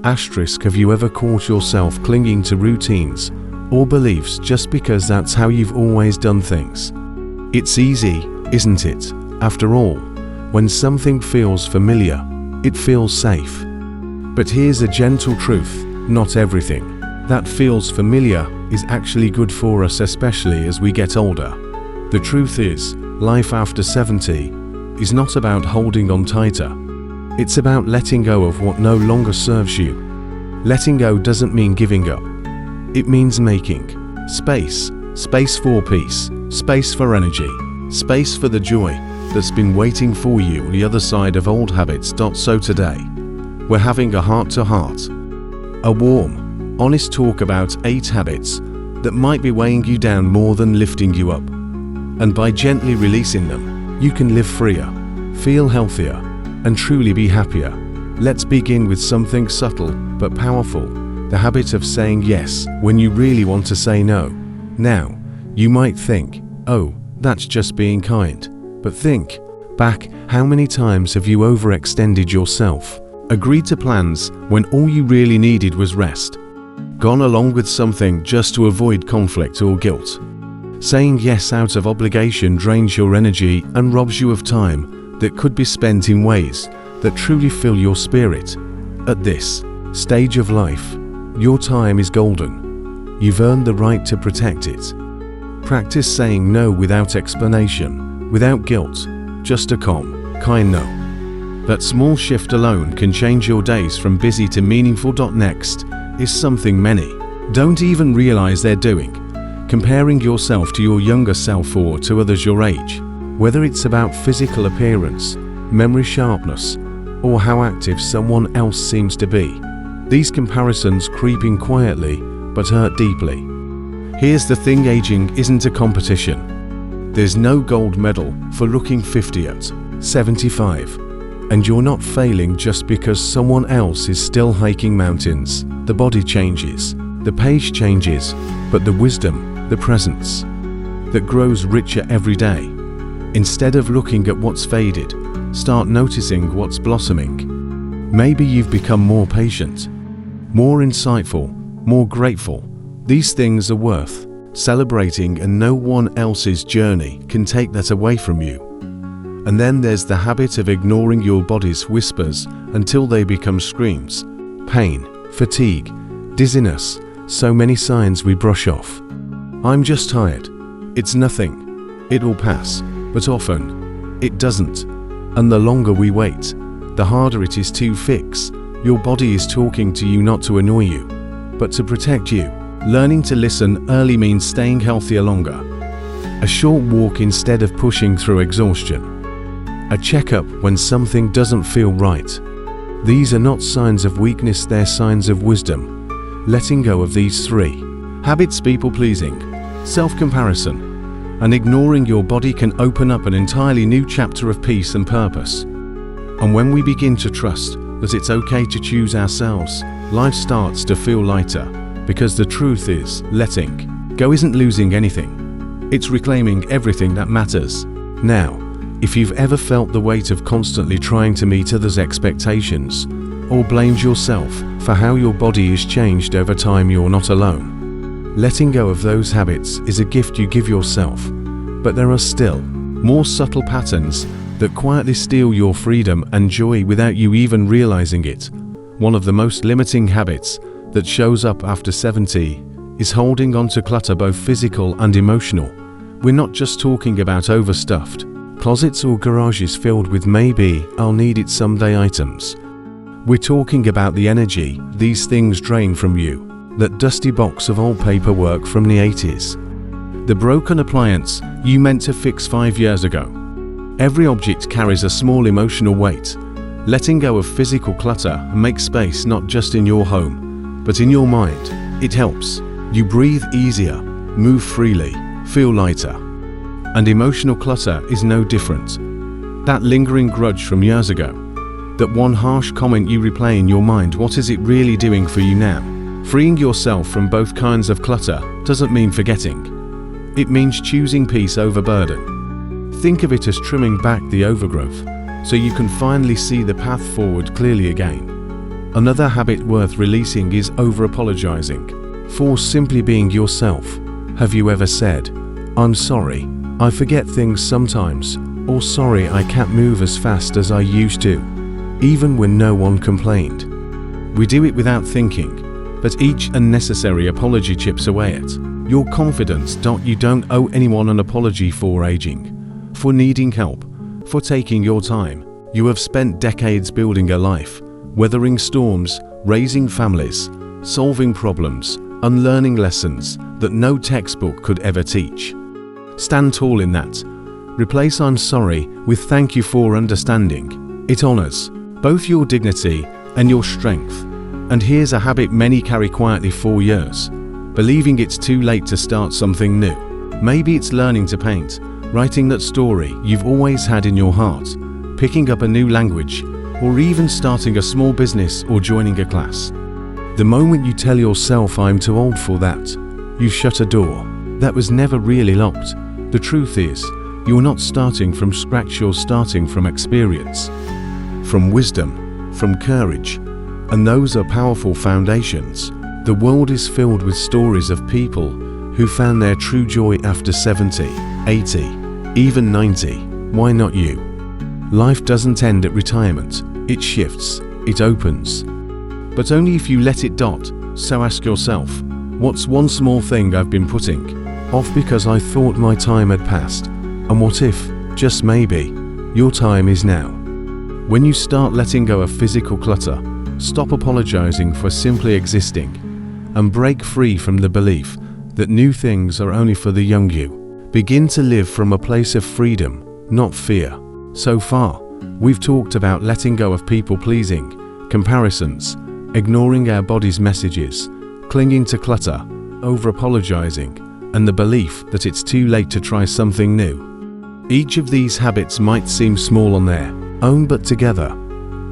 Asterisk, have you ever caught yourself clinging to routines or beliefs just because that's how you've always done things? It's easy, isn't it? After all, when something feels familiar, it feels safe. But here's a gentle truth: not everything that feels familiar is actually good for us, especially as we get older. The truth is, life after 70 is not about holding on tighter. It's about letting go of what no longer serves you. Letting go doesn't mean giving up. It means making space. Space for peace, space for energy, space for the joy that's been waiting for you on the other side of old habits. So today, we're having a heart-to-heart, a warm, honest talk about 8 habits that might be weighing you down more than lifting you up. And by gently releasing them, you can live freer, feel healthier, and truly be happier. Let's begin with something subtle but powerful: the habit of saying yes when you really want to say no. Now, you might think, oh, that's just being kind. But think back, how many times have you overextended yourself, agreed to plans when all you really needed was rest, gone along with something just to avoid conflict or guilt? Saying yes out of obligation drains your energy and robs you of time that could be spent in ways that truly fill your spirit. At this stage of life, your time is golden. You've earned the right to protect it. Practice saying no without explanation, without guilt, just a calm, kind no. That small shift alone can change your days from busy to meaningful. Next is something many don't even realize they're doing: comparing yourself to your younger self or to others your age. Whether it's about physical appearance, memory sharpness, or how active someone else seems to be, these comparisons creep in quietly but hurt deeply. Here's the thing: aging isn't a competition. There's no gold medal for looking 50 at 75. And you're not failing just because someone else is still hiking mountains. The body changes, the pace changes, but the wisdom, the presence, that grows richer every day. Instead of looking at what's faded, start noticing what's blossoming. Maybe you've become more patient, more insightful, more grateful. These things are worth celebrating, and no one else's journey can take that away from you. And then there's the habit of ignoring your body's whispers until they become screams. Pain, fatigue, dizziness, so many signs we brush off. I'm just tired. It's nothing. It'll pass. But often, it doesn't. And the longer we wait, the harder it is to fix. Your body is talking to you not to annoy you, but to protect you. Learning to listen early means staying healthier longer. A short walk instead of pushing through exhaustion. A checkup when something doesn't feel right. These are not signs of weakness, they're signs of wisdom. Letting go of these 3 habits: people-pleasing, self-comparison, and ignoring your body can open up an entirely new chapter of peace and purpose. And when we begin to trust that it's okay to choose ourselves, life starts to feel lighter. Because the truth is, letting go isn't losing anything. It's reclaiming everything that matters. Now, if you've ever felt the weight of constantly trying to meet others' expectations, or blamed yourself for how your body has changed over time, you're not alone. Letting go of those habits is a gift you give yourself, but there are still more subtle patterns that quietly steal your freedom and joy without you even realizing it. One of the most limiting habits that shows up after 70 is holding on to clutter, both physical and emotional. We're not just talking about overstuffed closets or garages filled with maybe I'll need it someday items. We're talking about the energy these things drain from you. That dusty box of old paperwork from the 80s. The broken appliance you meant to fix 5 years ago. Every object carries a small emotional weight. Letting go of physical clutter makes space not just in your home, but in your mind. It helps you breathe easier, move freely, feel lighter. And emotional clutter is no different. That lingering grudge from years ago, that one harsh comment you replay in your mind, what is it really doing for you now? Freeing yourself from both kinds of clutter doesn't mean forgetting. It means choosing peace over burden. Think of it as trimming back the overgrowth, so you can finally see the path forward clearly again. Another habit worth releasing is over-apologizing for simply being yourself. Have you ever said, "I'm sorry, I forget things sometimes," or "Sorry, I can't move as fast as I used to," even when no one complained? We do it without thinking, but each unnecessary apology chips away at your confidence. You don't owe anyone an apology for aging, for needing help, for taking your time. You have spent decades building a life, weathering storms, raising families, solving problems, unlearning lessons that no textbook could ever teach. Stand tall in that. Replace "I'm sorry" with "Thank you for understanding." It honors both your dignity and your strength. And here's a habit many carry quietly for years: believing it's too late to start something new. Maybe it's learning to paint, writing that story you've always had in your heart, picking up a new language, or even starting a small business or joining a class. The moment you tell yourself "I'm too old for that," you shut a door that was never really locked. The truth is, you're not starting from scratch, you're starting from experience, from wisdom, from courage, and those are powerful foundations. The world is filled with stories of people who found their true joy after 70, 80, even 90. Why not you? Life doesn't end at retirement. It shifts, it opens. But only if you let it. So ask yourself, what's one small thing I've been putting off because I thought my time had passed? And what if, just maybe, your time is now? When you start letting go of physical clutter, stop apologizing for simply existing, and break free from the belief that new things are only for the young you, begin to live from a place of freedom, not fear. So far, we've talked about letting go of people-pleasing, comparisons, ignoring our body's messages, clinging to clutter, over-apologizing, and the belief that it's too late to try something new. Each of these habits might seem small on their own, but together,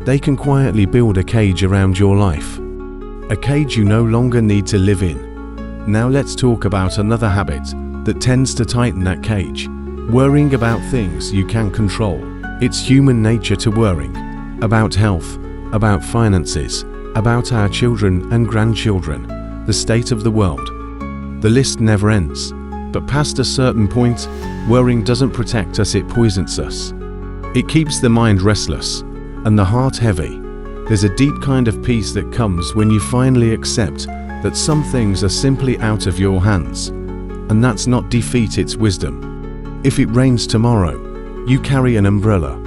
they can quietly build a cage around your life. A cage you no longer need to live in. Now let's talk about another habit that tends to tighten that cage: worrying about things you can't control. It's human nature to worry about health, about finances, about our children and grandchildren, the state of the world. The list never ends. But past a certain point, worrying doesn't protect us, it poisons us. It keeps the mind restless and the heart heavy. There's a deep kind of peace that comes when you finally accept that some things are simply out of your hands. And that's not defeat, it's wisdom. If it rains tomorrow, you carry an umbrella.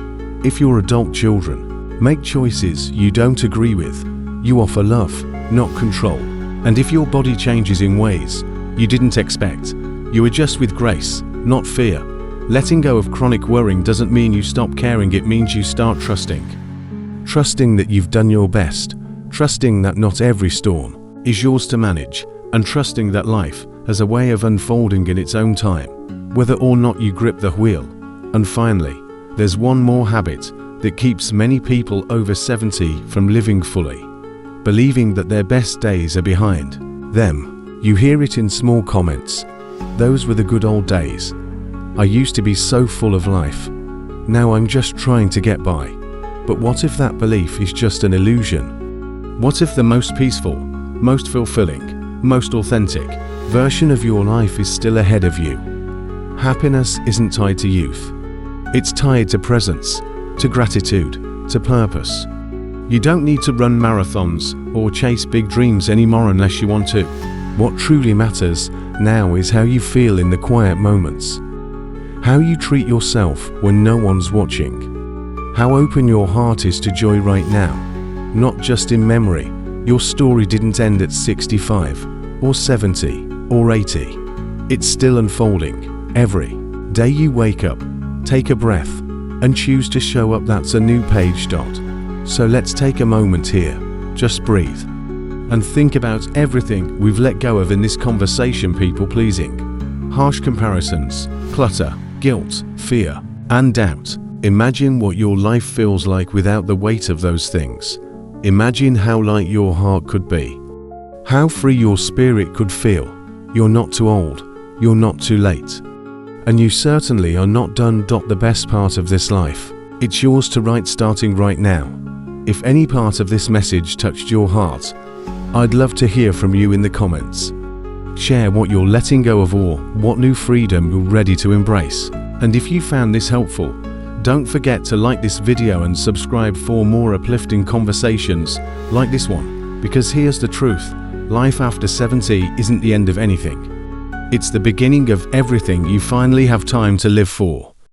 If your adult children make choices you don't agree with, you offer love, not control. And if your body changes in ways you didn't expect, you adjust with grace, not fear. Letting go of chronic worrying doesn't mean you stop caring, it means you start trusting. Trusting that you've done your best, trusting that not every storm is yours to manage, and trusting that life has a way of unfolding in its own time, whether or not you grip the wheel. And finally, there's one more habit that keeps many people over 70 from living fully: believing that their best days are behind them. You hear it in small comments. Those were the good old days. I used to be so full of life. Now I'm just trying to get by. But what if that belief is just an illusion? What if the most peaceful, most fulfilling, most authentic version of your life is still ahead of you? Happiness isn't tied to youth. It's tied to presence, to gratitude, to purpose. You don't need to run marathons or chase big dreams anymore unless you want to. What truly matters now is how you feel in the quiet moments. How you treat yourself when no one's watching. How open your heart is to joy right now, not just in memory. Your story didn't end at 65, or 70, or 80. It's still unfolding. Every day you wake up, take a breath, and choose to show up, that's a new page. So let's take a moment here, just breathe, and think about everything we've let go of in this conversation: people-pleasing, harsh comparisons, clutter, guilt, fear, and doubt. Imagine what your life feels like without the weight of those things. Imagine how light your heart could be, how free your spirit could feel. You're not too old, you're not too late, and you certainly are not done. The best part of this life, it's yours to write, starting right now. If any part of this message touched your heart, I'd love to hear from you in the comments. Share what you're letting go of or what new freedom you're ready to embrace. And if you found this helpful, don't forget to like this video and subscribe for more uplifting conversations like this one. Because here's the truth, life after 70 isn't the end of anything. It's the beginning of everything you finally have time to live for.